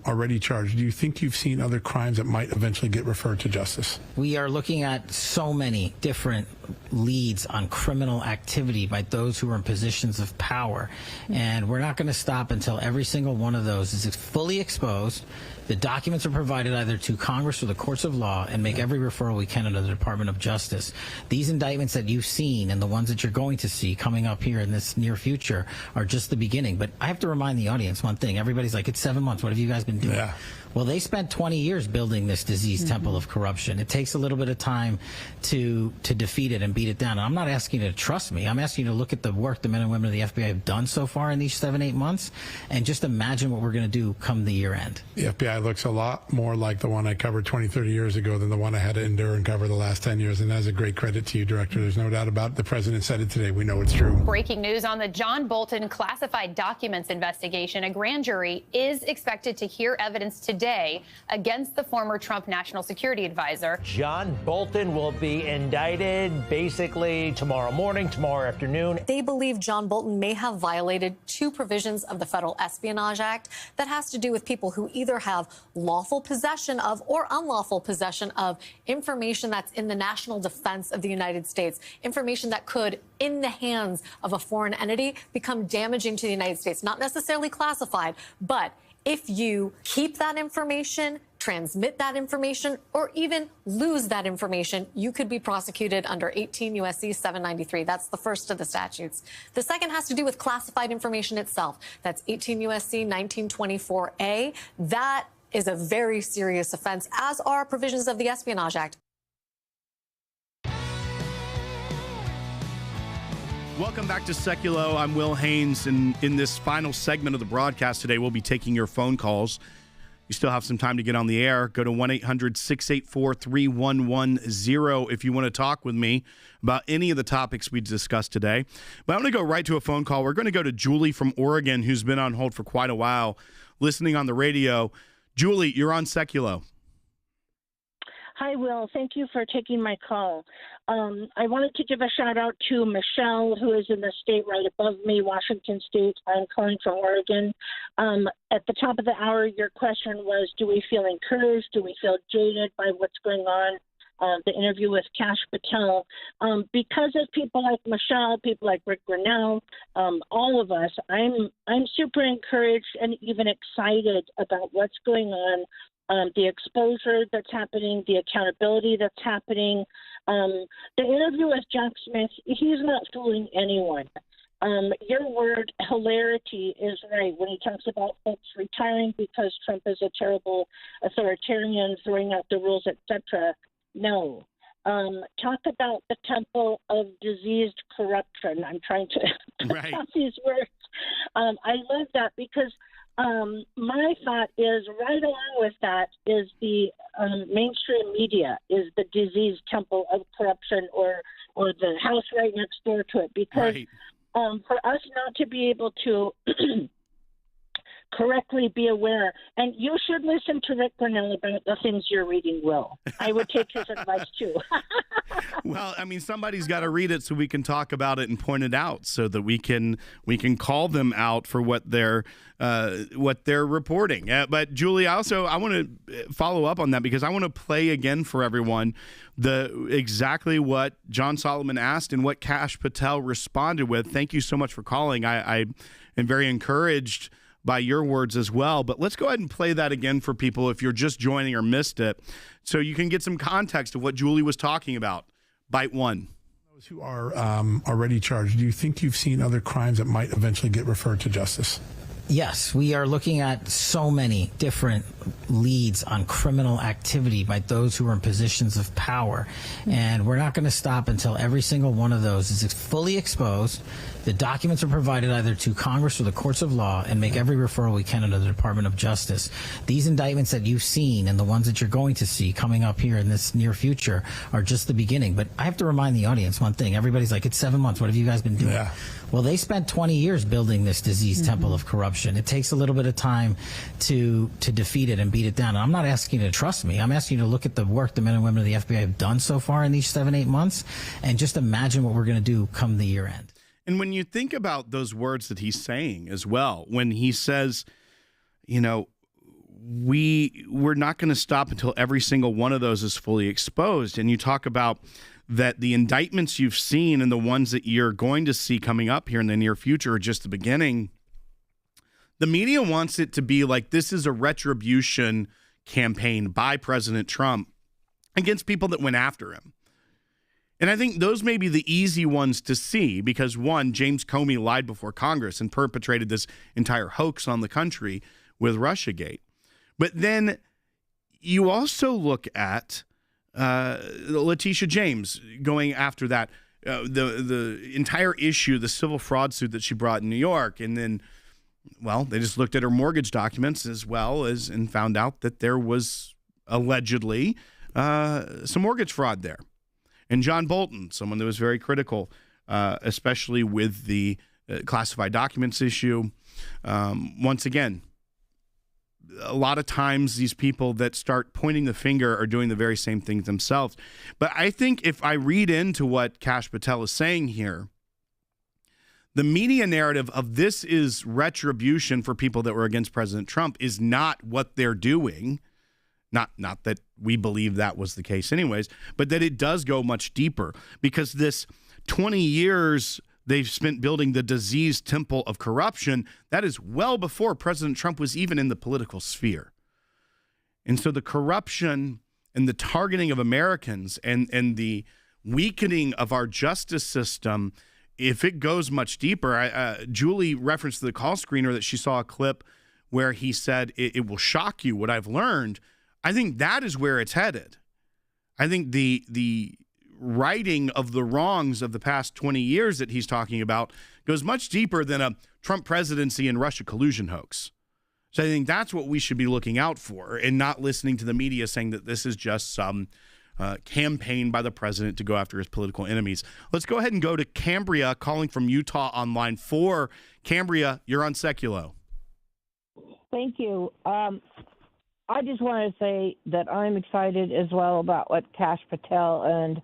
already charged, do you think you've seen other crimes that might eventually get referred to justice? We are looking at so many different leads on criminal activity by those who are in positions of power. And we're not going to stop until every single one of those is fully exposed. The documents are provided either to Congress or the courts of law, and make every referral we can to the Department of Justice. These indictments that you've seen and the ones that you're going to see coming up here in this near future are just the beginning. But I have to remind the audience one thing. Everybody's like, it's 7 months. What have you guys been doing? Yeah. Well, they spent 20 years building this disease temple of corruption. It takes a little bit of time to defeat it and beat it down. And I'm not asking you to trust me. I'm asking you to look at the work the men and women of the FBI have done so far in these 7-8 months, and just imagine what we're going to do come the year end. The FBI looks a lot more like the one I covered 20, 30 years ago than the one I had to endure and cover the last 10 years. And that's a great credit to you, Director. There's no doubt about it. The president said it today. We know it's true. Breaking news on the John Bolton classified documents investigation. A grand jury is expected to hear evidence today today against the former Trump national security advisor. John Bolton will be indicted basically tomorrow morning, tomorrow afternoon. They believe John Bolton may have violated two provisions of the Federal Espionage Act that has to do with people who either have lawful possession of or unlawful possession of information that's in the national defense of the United States, information that could, in the hands of a foreign entity, become damaging to the United States. Not necessarily classified, but if you keep that information, transmit that information, or even lose that information, you could be prosecuted under 18 U.S.C. 793. That's the first of the statutes. The second has to do with classified information itself. That's 18 U.S.C. 1924A. That is a very serious offense, as are provisions of the Espionage Act. Welcome back to Sekulow. I'm Will Haynes, and in this final segment of the broadcast today, we'll be taking your phone calls. You still have some time to get on the air. Go to 1-800-684-3110 if you want to talk with me about any of the topics we discussed today. But I'm going to go right to a phone call. We're going to go to Julie from Oregon, who's been on hold for quite a while, listening on the radio. Julie, you're on Sekulow. Hi, Will. Thank you for taking my call. I wanted to give a shout out to Michelle, who is in the state right above me, Washington State. I'm calling from Oregon. At the top of the hour, your question was, do we feel encouraged? Do we feel jaded by what's going on? The interview with Kash Patel. Because of people like Michelle, people like Rick Grinnell, all of us, I'm super encouraged and even excited about what's going on. The exposure that's happening, the accountability that's happening. The interview with Jack Smith, he's not fooling anyone. Your word, hilarity, is right when he talks about folks retiring because Trump is a terrible authoritarian, throwing out the rules, etc. No. Talk about the temple of diseased corruption. I'm trying to stop these words. I love that because my thought is right along with that is the mainstream media is the diseased temple of corruption or the house right next door to it. Because for us not to be able to correctly be aware, and you should listen to Rick Grinnell about the things you're reading, Will. I would take his advice too. Well, I mean, somebody's got to read it so we can talk about it and point it out, so that we can call them out for what they're reporting. But Julie, I want to follow up on that because I want to play again for everyone exactly what John Solomon asked and what Kash Patel responded with. Thank you so much for calling. I am very encouraged by your words as well. But let's go ahead and play that again for people if you're just joining or missed it, so you can get some context of what Julie was talking about. Bite one. Those who are already charged, do you think you've seen other crimes that might eventually get referred to justice? Yes, we are looking at so many different leads on criminal activity by those who are in positions of power. And we're not going to stop until every single one of those is fully exposed. The documents are provided either to Congress or the courts of law, and make every referral we can into the Department of Justice. These indictments that you've seen and the ones that you're going to see coming up here in this near future are just the beginning. But I have to remind the audience one thing. Everybody's like, it's 7 months. What have you guys been doing? Yeah. Well, they spent 20 years building this diseased temple of corruption. It takes a little bit of time to defeat it and beat it down. And I'm not asking you to trust me. I'm asking you to look at the work the men and women of the FBI have done so far in these 7-8 months and just imagine what we're going to do come the year end. And when you think about those words that he's saying as well, when he says, you know, we're not going to stop until every single one of those is fully exposed. And you talk about that the indictments you've seen and the ones that you're going to see coming up here in the near future are just the beginning. The media wants it to be like this is a retribution campaign by President Trump against people that went after him. And I think those may be the easy ones to see because, one, James Comey lied before Congress and perpetrated this entire hoax on the country with Russiagate. But then you also look at Letitia James going after that, the entire issue, the civil fraud suit that she brought in New York. And then, well, they just looked at her mortgage documents as well as and found out that there was allegedly some mortgage fraud there. And John Bolton, someone that was very critical, especially with the classified documents issue. Once again, a lot of times these people that start pointing the finger are doing the very same things themselves. But I think if I read into what Kash Patel is saying here, the media narrative of this is retribution for people that were against President Trump is not what they're doing. Not that we believe that was the case anyways, but that it does go much deeper, because this 20 years they've spent building the diseased temple of corruption, that is well before President Trump was even in the political sphere. And so the corruption and the targeting of Americans and the weakening of our justice system, if it goes much deeper, Julie referenced the call screener that she saw a clip where he said, it will shock you what I've learned. I think that is where it's headed. I think the righting of the wrongs of the past 20 years that he's talking about goes much deeper than a Trump presidency and Russia collusion hoax. So I think that's what we should be looking out for, and not listening to the media saying that this is just some campaign by the president to go after his political enemies. Let's go ahead and go to Cambria, calling from Utah on line 4. Cambria, you're on Sekulow. Thank you. I just want to say that I'm excited as well about what Kash Patel and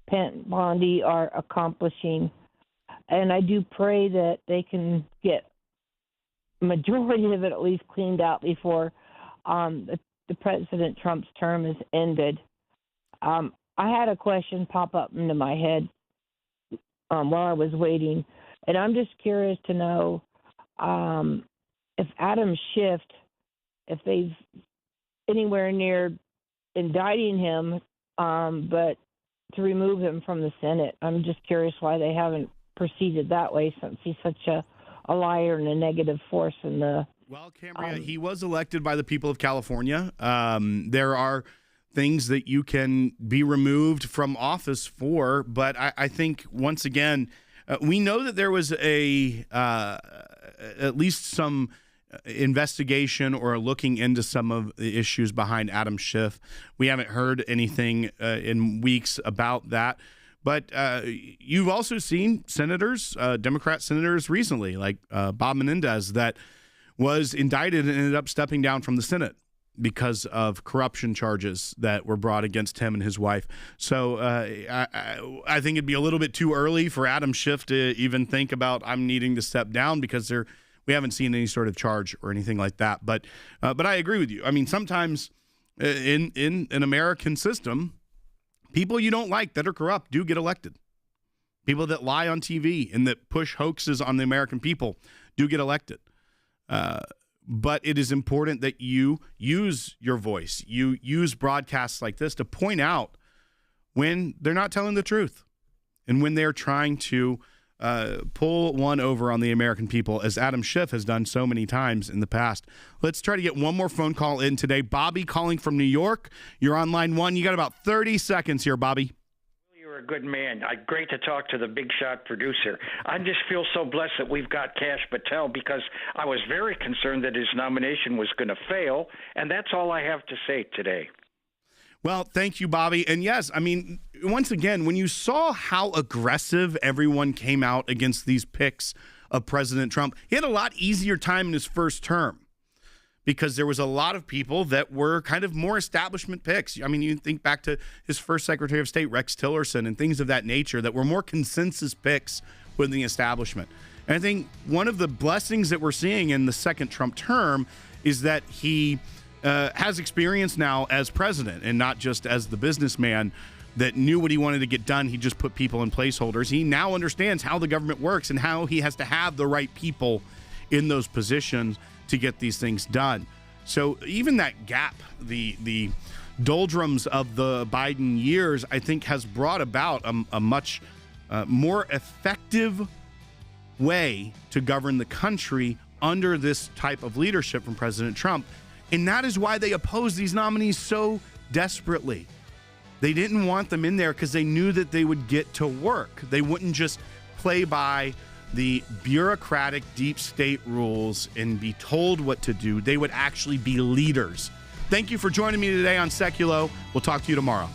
Pant Bondi are accomplishing. And I do pray that they can get majority of it at least cleaned out before the President Trump's term is ended. I had a question pop up into my head while I was waiting, and I'm just curious to know if Adam Schiff, if they've anywhere near indicting him, but to remove him from the Senate. I'm just curious why they haven't proceeded that way, since he's such a liar and a negative force in the... Well, Cambria, he was elected by the people of California. There are things that you can be removed from office for, but I think, once again, we know that there was at least some investigation or looking into some of the issues behind Adam Schiff. We haven't heard anything in weeks about that. But you've also seen senators, Democrat senators recently, like Bob Menendez, that was indicted and ended up stepping down from the Senate because of corruption charges that were brought against him and his wife. So I think it'd be a little bit too early for Adam Schiff to even think about, I'm needing to step down, because we haven't seen any sort of charge or anything like that. But I agree with you. I mean, sometimes in an American system, people you don't like that are corrupt do get elected. People that lie on TV and that push hoaxes on the American people do get elected. But it is important that you use your voice. You use broadcasts like this to point out when they're not telling the truth and when they're trying to pull one over on the American people, as Adam Schiff has done so many times in the past. Let's try to get one more phone call in today. Bobby calling from New York. You're on line 1. You got about 30 seconds here, Bobby. You're a good man. Great to talk to the big shot producer. I just feel so blessed that we've got Kash Patel, because I was very concerned that his nomination was going to fail, and that's all I have to say today. Well, thank you, Bobby. And yes, I mean, once again, when you saw how aggressive everyone came out against these picks of President Trump, he had a lot easier time in his first term, because there was a lot of people that were kind of more establishment picks. I mean, you think back to his first Secretary of State, Rex Tillerson, and things of that nature that were more consensus picks within the establishment. And I think one of the blessings that we're seeing in the second Trump term is that he has experience now as president, and not just as the businessman that knew what he wanted to get done. He just put people in placeholders. He now understands how the government works and how he has to have the right people in those positions to get these things done. So even that gap, the doldrums of the Biden years, I think has brought about a much more effective way to govern the country under this type of leadership from President Trump. And that is why they oppose these nominees so desperately. They didn't want them in there because they knew that they would get to work. They wouldn't just play by the bureaucratic deep state rules and be told what to do. They would actually be leaders. Thank you for joining me today on Sekulow. We'll talk to you tomorrow.